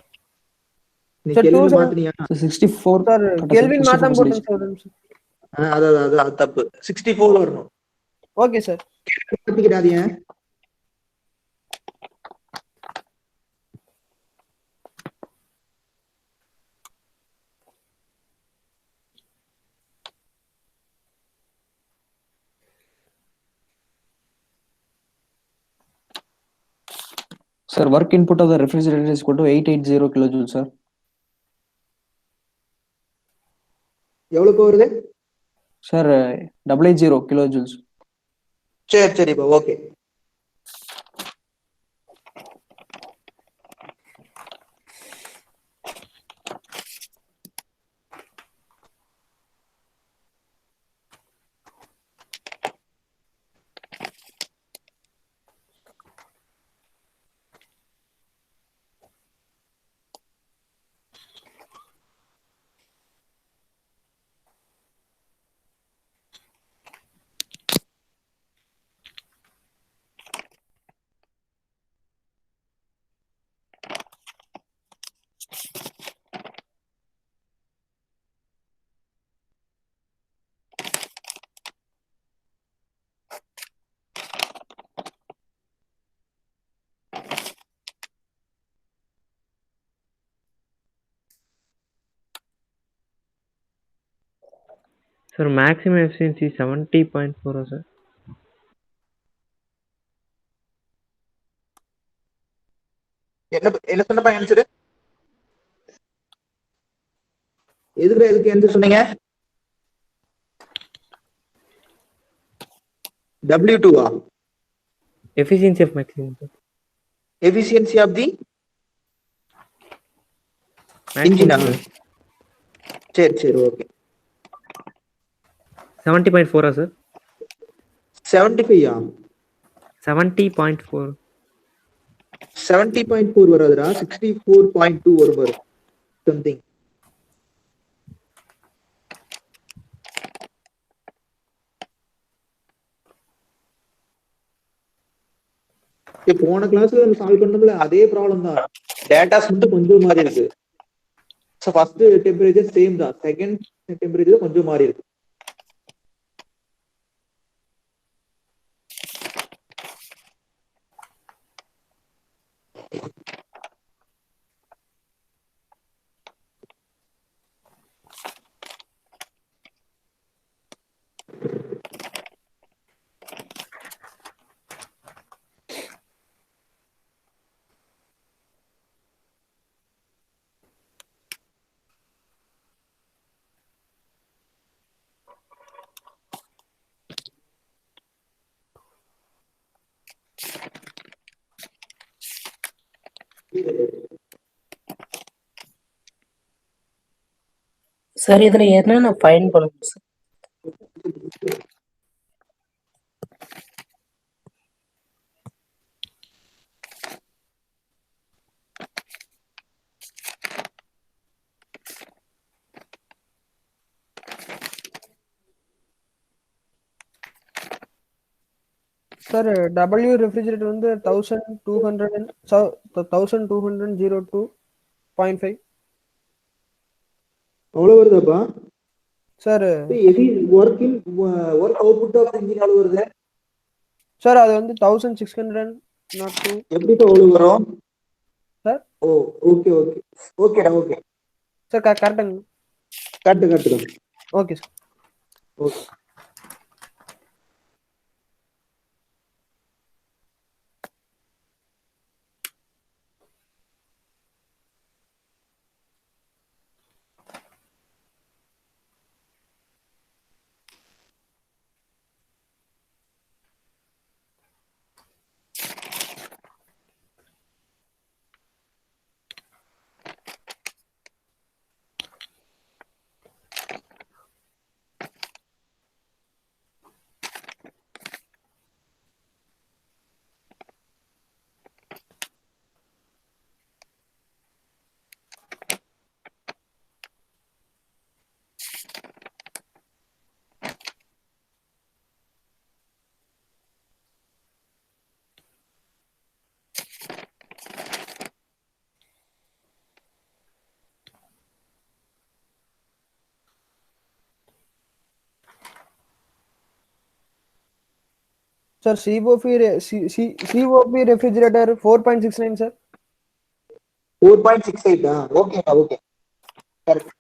A: நீ
C: சார்
A: கெல்வின்
C: 2
A: மாத்துனியா?
B: 64
C: சார்
B: கரெக்டா
C: கெல்வின்
B: சார்?
C: மாத்தாம
B: 64%
C: போட்டேன் சார்.
A: அது தப்பு. 64 வரணும்.
C: Okay sir.
A: மாத்திக்கிடாதீங்க.
B: Sir, work input of the refrigerator is equal to 880 kilojoules, sir.
A: எவ்வளவு வருது?
B: Sir, 880 kilojoules.
A: சரிப்பா, okay.
G: Sir, maximum efficiency 70.4, sir.
A: என்ன சொன்னப்பா ஆன்சர்? எதுக்கு எந்த சொன்னீங்க? W2
G: Efficiency of maximum, sir.
A: efficiency of the
G: Maximum,
A: engine.
G: sir.
A: சரி okay.
G: 70.4 sir.
A: 75
G: 70.4.
A: 70.4 வராதுடா, 64.2 வரும் பாரு சம்திங். போன கிளாஸ்ல நம்ம சால்வ் பண்ணதுல அதே ப்ராப்ளம் தான், டேட்டாஸ் மட்டும் கொஞ்சம் மாறி இருக்கு. ஸோ ஃபர்ஸ்ட் டெம்பரேச்சர் சேம் தான், செகண்ட் டெம்பரேச்சர் கொஞ்சம் மாறி இருக்கு.
C: சார் இதுல என்னென்ன ஃபைன் பண்ணணும் சார்?
H: சார் W ரெஃப்ரிஜரேட்டர் வந்து 1202.5
A: அவ்வளவு வருதாப்பா
H: sir?
A: Work output of engine எவ்வளவு வருது
H: சார்? அது வந்து 1602.
A: எப்படிப்பா அவ்வளவு வரும்
H: சார்?
A: ஓ ஓகே ஓகேடா ஓகே
H: சார் கரெக்டுங்க.
A: Correct
H: okay sir.
A: Okay.
H: Sir COP refrigerator 4.69 sir.
A: 4.68 ஓகேடா ஓகே கரெக்ட்.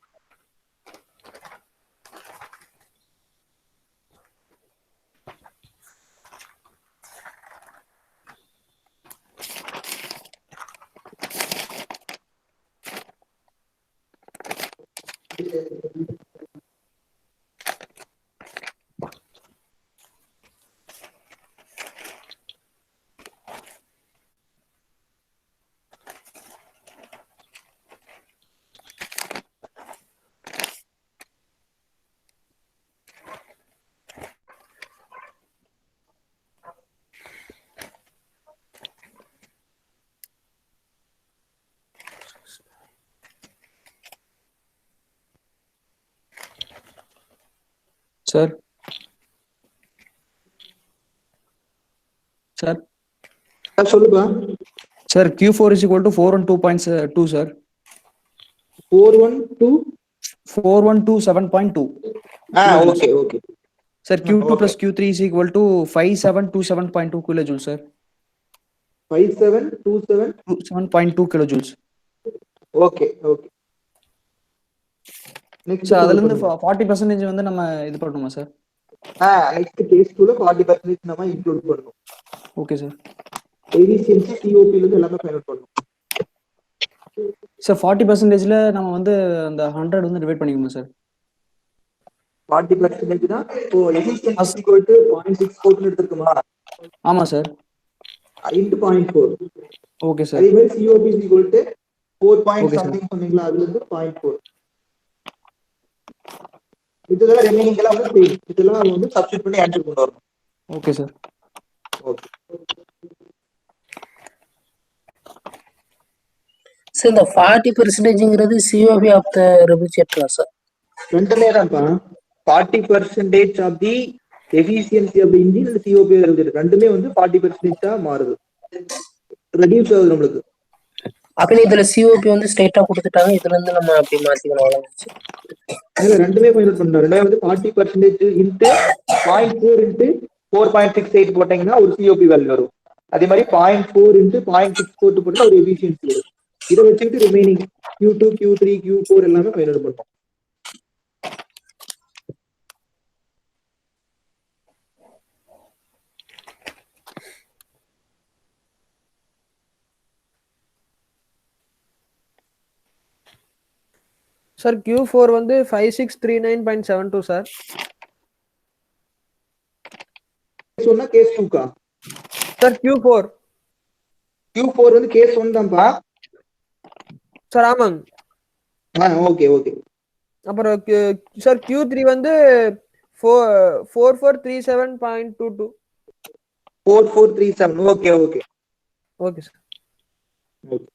B: சார் சார்
A: சொல்லுப்பா.
B: Sir Q4 is equal to 412.2 sir. 4127.2.
A: Okay okay
B: sir Q2 plus Q3 is equal to 5727.2 kilojoules sir.
A: 5727.2
B: kilojoules.
A: Okay okay. Next
B: sir அதுல இருந்து 40% வந்து நம்ம இது பண்ணணுமா sir?
A: Next case 2ல 40% நம்ம include பண்ணனும்.
B: Okay sir.
A: எஃபிஷியன்சி COP ல இருந்து எல்லாமே ஃபைண்ட் அவுட் பண்ணனும்.
B: சார் 40%ல நம்ம வந்து அந்த 100 வந்து டிவைட் பண்ணிக்கணும் சார்.
A: 40% தான். இப்போ எஃபிஷியன்சி ஈக்குவல் டு 0.64 எடுத்துருக்குமா?
B: ஆமா சார்.
A: இன்டு 0.4.
B: Okay sir.
A: அதே மாதிரி COP equal to 4 point
B: Okay, sir.
A: Something சொன்னீங்களா, அதுல இருந்து 0.4. இதெல்லாம் ரிமைனிங் எல்லாம் வந்து same. இதெல்லாம் வந்து சப்ஸ்டிட் பண்ணி ஆன்சர் கொண்டு வரணும்.
B: Okay sir.
A: ஓகே.
C: சார் இந்த 40%ங்கிறது சிஓபி ஆஃப் த ரெஃப்ரிஜரேட்டரா சார்?
A: ரெண்டுமே தான்ப்பா. 40% of the efficiency of the engine and COP ரெண்டுமே வந்து 40% மாறுது, ரெடியூஸ் ஆகுது நம்மளுக்கு.
C: அப்ப இதுல சிஓபி வந்து ஸ்ட்ரைட்டா கொடுத்துட்டாங்க, இதுல இருந்து நம்ம அப்படி மாத்திக்கணும்.
A: ரெண்டுமே ஃபைண்ட் பண்ணணும். ரெண்டுமே வந்து 40% இன்ட்டு 0.4 இன்ட்டு 4.68 போட்டீங்கன்னா ஒரு சிஓபி வேல்யூ வரும். அதே மாதிரி 0.4 இன்ட்டு 0.64 போட்டா ஒரு எஃபிஷியன்சி வரும். இதை வச்சுக்கிட்டு ரிமைனிங் Q2, Q3, Q4 எல்லாமே ஃபைண்ட் பண்ணோம்.
H: சார் Q4 வந்து 5639.72 சார்.
A: சொன்னா கேஸ் 2கா?
H: சார் Q4
A: வந்து கேஸ் 1 தான்ப்பா.
H: சார் ஆமாங்க.
A: Okay okay.
H: அப்புறம் சார் Q3 வந்து 4437.22.
A: 4437. Okay okay
H: okay sir.
A: Okay.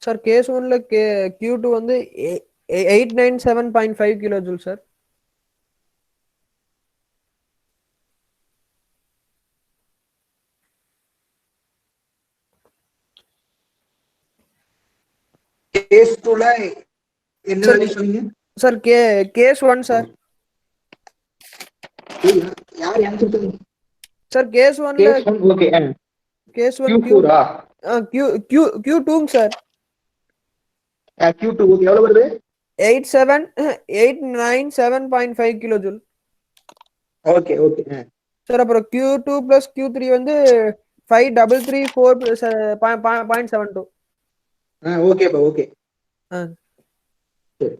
H: Sir case 1ல Q2 வந்து 897.5 கிலோ ஜூல் சார்.
A: கேஸ் 2ல என்ன வேல்யூ சொன்னீங்க
H: சார்? Case 1 sir.
A: யார் ஆன்சர் சொன்னீங்க
H: சார் கேஸ் 1ல
A: கேஸ் 1. ஓகே.
H: கேஸ் 1
A: Q4 ஆ?
H: Q2 சார்.
A: Q2 okay. எவ்வளவு வருது?
H: 897.5 kilo joule.
A: Okay okay.
H: Sir அப்புறம் Q2 பிளஸ் Q3 வந்து 5334.72.
A: ஓகேப்பா ஓகே. சரி.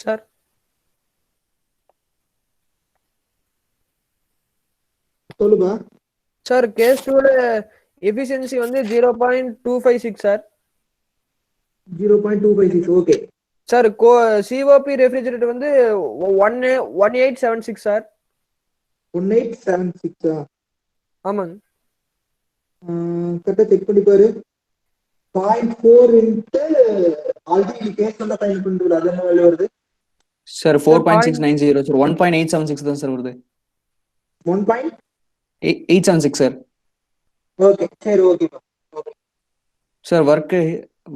H: சார்
A: சொல்லுப்பா.
H: சார் கேஸ் டூல எஃபிஷியன்சி வந்து 0.256 sir.
A: 0.256. Okay
H: sir COP refrigerator வந்து 1876 சார்.
A: 1876.
H: ஆமாங்க.
A: கரெக்டா செக் பண்ணி பாரு. 0.4 இன்ட்டு ஆல்ரெடி கேஸ் வந்தா ஃபைன் பண்றது அது என்ன வேல்யூ வருது?
B: சார் 4.690 சார் 1.876 தான் சார் வருது. 876 சார்.
A: ஓகே சரி ஓகேப்பா.
B: Sir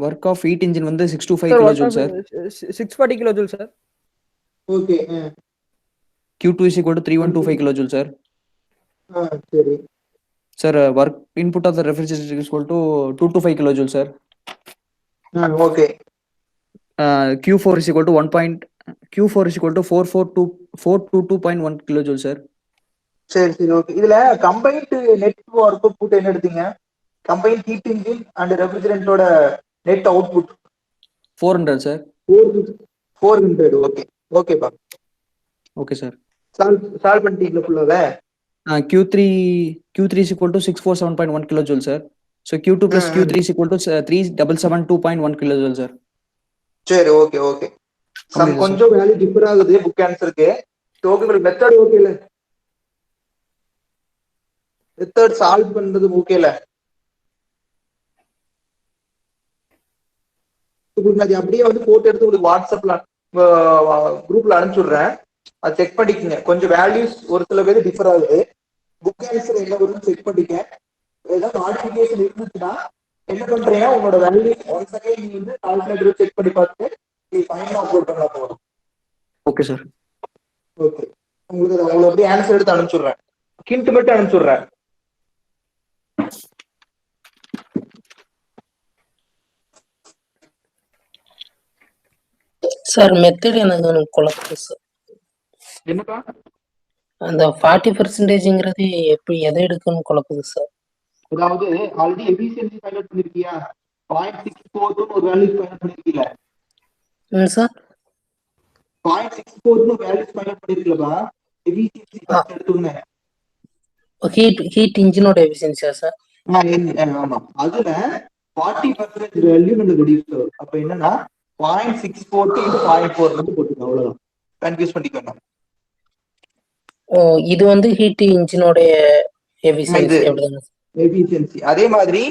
B: work of heat engine வந்து 625
H: sir
B: kilo
H: work
B: joule
H: of
B: sir.
H: 640 kilo joule sir.
A: Okay
B: Q2 is equal to 3125 kJ, sir.
A: சரி.
B: Sir, work input of the refrigerator is equal to 225 kJ, sir.
A: Okay.
B: Q4 is equal to 422.1 kJ, sir.
A: சரி சரி okay. இதுல combined net output என்ன எடுத்தீங்க? Combined heat engine and ரெஃப்ரிஜரண்டோட net output
B: 400, sir.
A: 400. Okay ஓகேப்பா.
B: Okay, sir.
A: Solve பண்ணிட்டீங்களா ஃபுல்லாவே?
B: Q3 is equal to 647.1 kJ, sir. So Q2 plus Q3 is equal to 3772.1 kJ, sir.
A: சரி ஓகே ஓகே. சம்
B: Okay,
A: கொஞ்சம் value differ ஆகுது book ஆன்சருக்கு. Okay உங்களுக்கு method ஓகேல? Method solve பண்றது ஓகேல? உங்களுக்கு அது அப்படியே வந்து போட்டோ எடுத்து உங்களுக்கு வாட்ஸ்அப்ல குரூப்ல அனுப்பிச்சுடுறேன். அதை செக் பண்ணிக்கங்க. கொஞ்சம் வேல்யூஸ் ஒரு சில பேர் டிஃபர் ஆகுது. புக் ஆன்சர் என்ன வரும்னு செக் பண்ணிக்க. ஏதாவது மாடிஃபிகேஷன் இருந்துச்சுன்னா என்ன பண்றீங்க, உங்களோட வேல்யூ ஒன் செகண்ட் நீங்க வந்து கால்குலேட்டர் செக் பண்ணி பார்த்து நீ ஃபைனல் அப்லோட் பண்ணா போதும்.
B: Okay, sir.
A: ஓகே உங்களுக்கு அவ்வளோ அப்படியே ஆன்சர் எடுத்து அனுப்பிச்சுடுறேன். ஹிண்ட் மட்டும் அனுப்பிச்சுடுறேன்.
C: சார் மெத்தட் எனக்கு குழப்பம் சார்.
A: என்னப்பா?
C: அந்த 40%ங்கிறது எப்படி எதை எடுக்குன்னு குழப்புது சார்.
A: அதாவது ஆல்ரெடி எஃபிஷியன்சி ஃபைண்ட் அவுட் பண்ணிருக்கியா? 0.64 ஒரு வேல்யூ ஃபைண்ட் அவுட் பண்ணிருக்கீல?
C: சார்
A: 0.64 வேல்யூ ஃபைண்ட் அவுட் பண்ணிருக்கலப்பா. எஃபிஷியன்சி ஃபர்ஸ்ட் எடுத்துங்க.
C: ஹீட் இன்ஜினோட எஃபிஷியன்சியா சார்?
A: ஆமா. அதுல 40% வேல்யூ நமக்கு ரெடியூஸ் ஆகும். அப்ப என்னன்னா 0.64 into 0.4 மட்டும் போட்டுக்கோ. அவ்வளவுதான். கன்ஃபியூஸ் பண்ணிக்கோங்க.
C: ஓ இது வந்து ஹீட் இன்ஜினோட எஃபிஷியன்சி அப்படிதாங்க.
A: எஃபிஷியன்சி அதே மாதிரி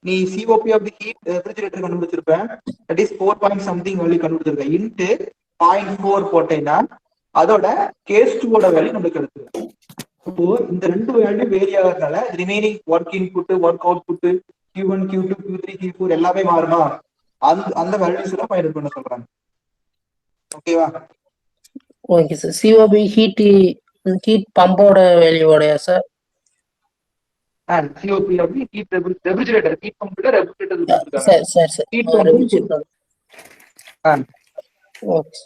A: நீ COP of the heat refrigerator கண்டுபிடிச்சிருப்ப. That is 4 point something value கண்டுபிடிச்சிருக்க. இன்ட்டு 0.4 போட்டேன்னா அதோட கேஸ் 2 ஓட வேல்யூ நமக்கு கிடைச்சிருக்கு. அப்போ இந்த ரெண்டு வேல்யூ வேரி ஆகிறதுனால remaining work input work output Q1 Q2 Q3 Q4 எல்லாமே மாறுமா? அந்த வேல்யூஸ் எல்லாம் ஃபைண்ட் பண்ண சொல்றாங்க. ஓகேவா?
C: Okay sir. சிஓபி ஹீட் பம்போட வேல்யூவோடயா sir?
A: COP of the heat refrigerator heat பம்ப்ல ரெஃப்ரிஜரேட்டர் கொடுத்திருக்காங்க.
C: Sir sir sir
A: heat pump
C: okay.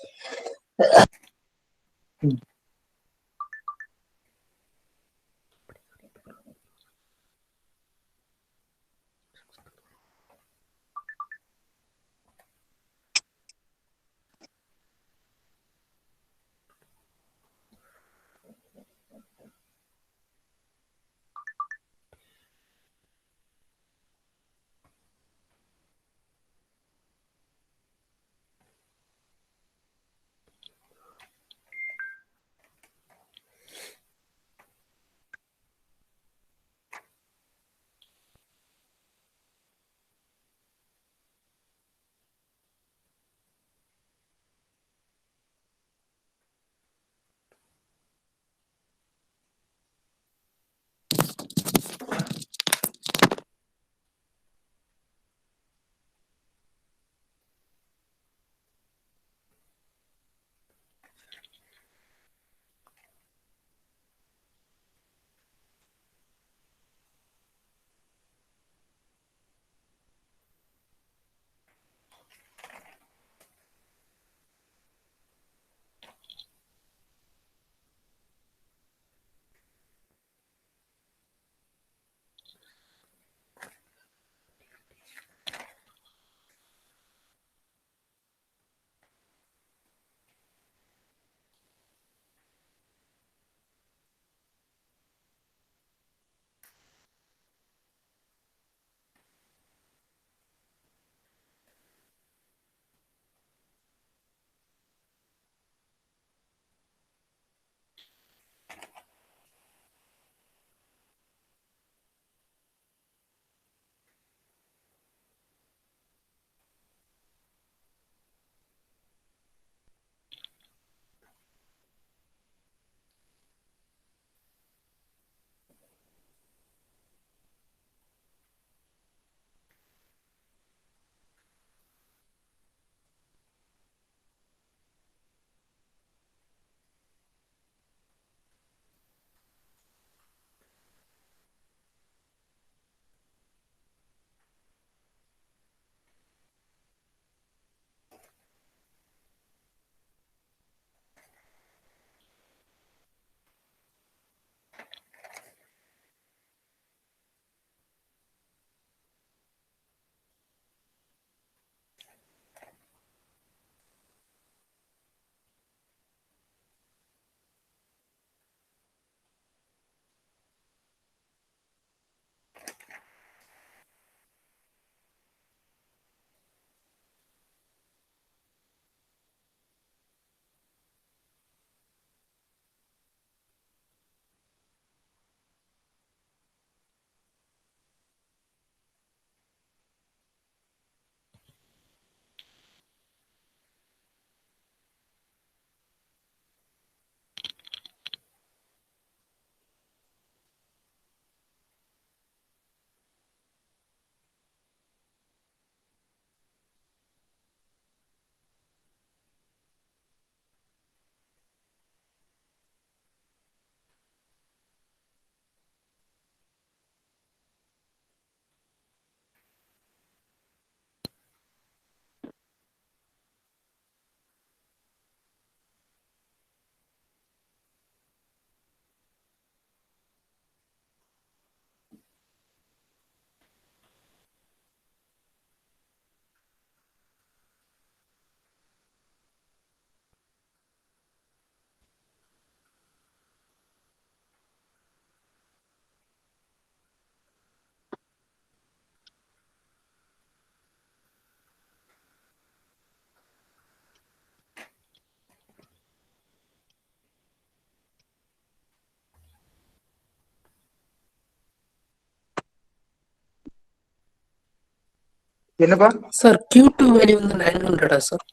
A: என்னப்பா
C: சார் Q2 வேல்யூ வந்து 900 sir?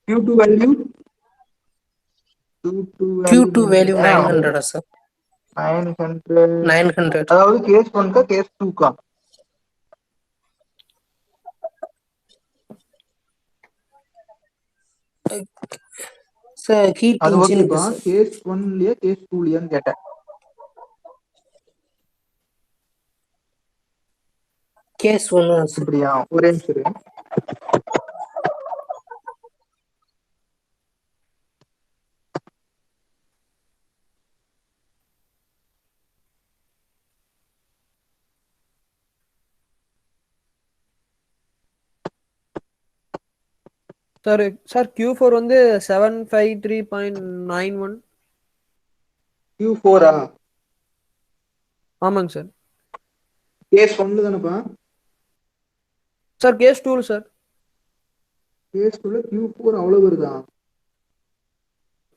A: Q2 value
C: Q2 value 900 sir?
A: 900
C: 900
A: அதாவது கேஸ் 1 கா கேஸ் 2 கா
C: சார் ஹீட்
A: அது
C: இன்ஜினுக்கு
A: ஓகேப்பா
C: சார்.
A: கேஸ் 1லயா கேஸ் 2லயான்னு கேட்டேன்.
C: Case 1 sir.
A: அப்படியா ஒரே நிமிஷம் இரு.
H: சார் சார் Q4 வந்து 753.91.
A: Q4 ஆ
H: ஆமாங்க சார்.
A: கேஸ் 1 தானப்பா?
H: Sir case 2 sir.
A: கேஸ் 2ல Q4 அவ்வளவு வருதா?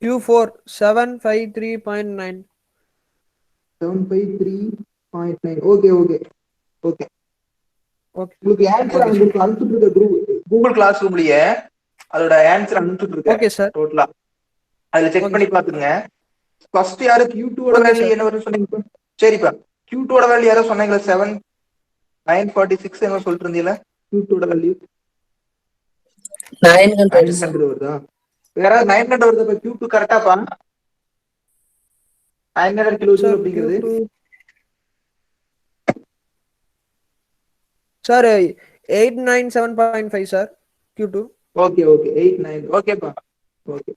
H: Q4 753.9.
A: 753.9. Okay okay okay.
H: Okay
A: உங்களுக்கு ஆன்சர்
H: ஓகே
A: உங்களுக்கு அனுப்பிட்டு இருக்க கூகுள் கிளாஸ் ரூம்லயே அதோட ஆன்சர் அனுப்பிட்டு இருக்கேன்
H: ஓகே சார்.
A: டோட்டலா. அதுல செக்
H: ஓகே
A: பண்ணி பாத்துங்க. ஃபர்ஸ்ட் யாரு Q2 ஓட
H: ஓகே
A: வேல்யூ
H: சார்.
A: என்ன வரும்னு சொன்னீங்க? சரிப்பா Q2 ஓட வேல்யூ யாரோ சொன்னீங்களா? 946 என்ன சொல்லிட்டு இருந்தீங்களா? Q2 ஓட வேல்யூ
C: 900 சார்.
A: 900 வருதா? வேற 900 வருதா? Q2 கரெக்டாப்பா? 900 கிலோ ஜூல்
H: சார்
A: அப்படிங்கிறது
H: Q2 sir 897.5 sir Q2.
A: Okay okay 89 ஓகேப்பா. Okay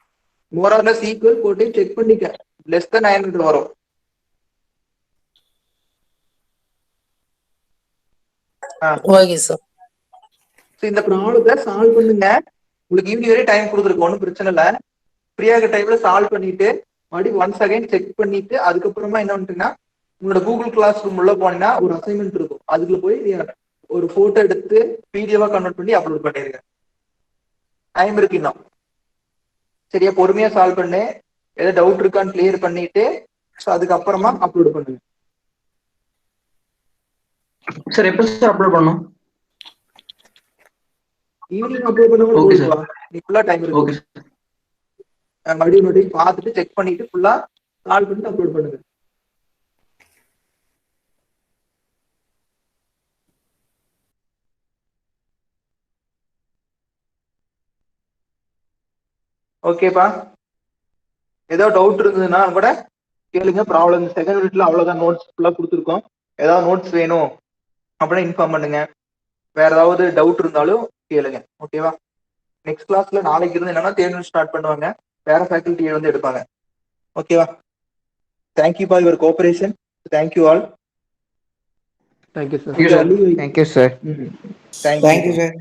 A: more or less equal போட்டு செக் பண்ணிக்க. லெஸ் தென் 900 வரும்.
C: Okay sir.
A: இந்த ப்ராப்ளத்தை சால்வ் பண்ணுங்க. உங்களுக்கு ஈவினிங் வரை டைம் கொடுத்துருக்கு, ஒன்றும் பிரச்சனை இல்லை. ஃப்ரீயா இருக்க டைம்ல சால்வ் பண்ணிட்டு மறுபடியும் ஒன்ஸ் அகைன் செக் பண்ணிட்டு அதுக்கப்புறமா என்ன பண்ணுறீங்கன்னா உங்களோட கூகுள் கிளாஸ் ரூம் உள்ள போனீங்கன்னா ஒரு அசைன்மெண்ட் இருக்கும். அதுக்குள்ள போய் ஒரு போட்டோ எடுத்து பிடிஎஃபா கன்வெர்ட் பண்ணி அப்லோட் பண்ணிருங்க. டைம் இருக்கு இன்னும். சரியா பொறுமையா சால்வ் பண்ணு. ஏதாவது டவுட் இருக்கான்னு கிளியர் பண்ணிட்டு ஸோ அதுக்கப்புறமா அப்லோட் பண்ணுங்க.
I: சார் எப்போ சார் அப்லோட் பண்ணணும்?
A: ஈவினிங் அப்லோட் பண்ண கூட போதுப்பா. நீ ஃபுல்லா டைம் இருக்கு.
I: Okay sir.
A: மறுபடியும் பார்த்துட்டு செக் பண்ணிட்டு ஃபுல்லா சால்வ் பண்ணிட்டு அப்லோட் பண்ணுங்க. ஓகேப்பா ஏதோ டவுட் இருந்ததுன்னா கூட கேளுங்க. ப்ராப்ளம் செகண்ட் யூனிட்ல அவ்வளவுதான், நோட்ஸ் ஃபுல்லா கொடுத்துருக்கோம். ஏதாவது நோட்ஸ் வேணும் அப்படின்னு இன்ஃபார்ம் பண்ணுங்க. வேற ஏதாவது டவுட் இருந்தாலும் கேளுங்க. ஓகேவா? நெக்ஸ்ட் கிளாஸ்ல நாளைக்கு இருந்து என்னன்னா தேர்ட் யூனிட் ஸ்டார்ட் பண்ணுவாங்க. வேற ஃபேக்கல்ட்டி வந்து எடுப்பாங்க. ஓகேவா? Thank you for your cooperation. Thank you all.
F: Thank you sir.
A: Thank you sir. Thank you sir.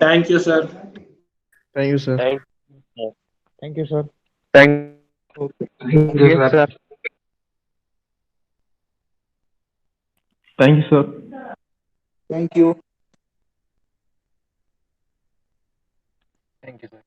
F: Thank you sir.
E: Thank you sir.
J: Thank you sir.
E: Thank you sir.
A: Okay
F: thank you sir.
J: Thank you sir.
A: Thank you.
F: Thank you sir.